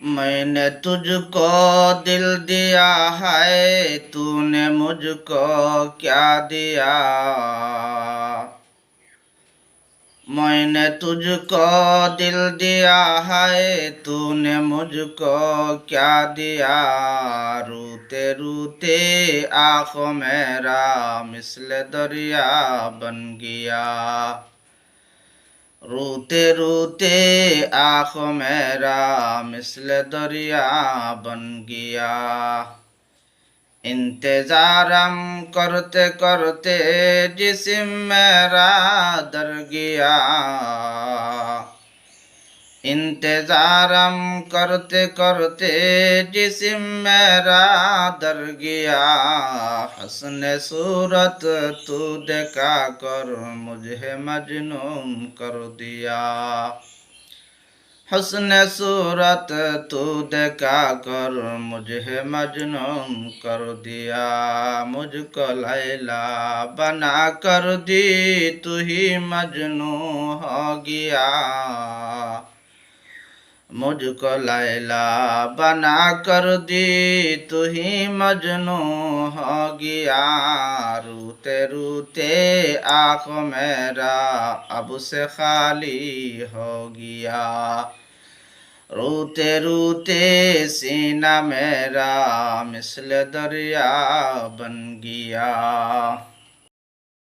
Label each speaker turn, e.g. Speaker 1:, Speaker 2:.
Speaker 1: मैंने तुझको दिल दिया है, तूने मुझको क्या दिया। मैंने तुझको दिल दिया है, तूने मुझको क्या दिया। रूते रूते आँखों मेरा मिसल दरिया बन गया। रोते रोते आँखों मेरा मिसल दरिया बन गया। इंतजारम करते करते जिस्म मेरा दर गया। इंतजारम करते करते जिस्म मेरा दर गया। हसन सूरत तू देखा कर मुझे मजनून कर दिया। हसन सूरत तू देखा कर मुझे मजनून कर दिया। मुझको लैला बना कर दी, तू ही मजनू हो गया। मुझको लैला बना कर दी, तू ही मजनू हो गया। रूते रूते आँखों मेरा अब से खाली हो गया। रोते रोते सीना मेरा मिसल दरिया बन गया।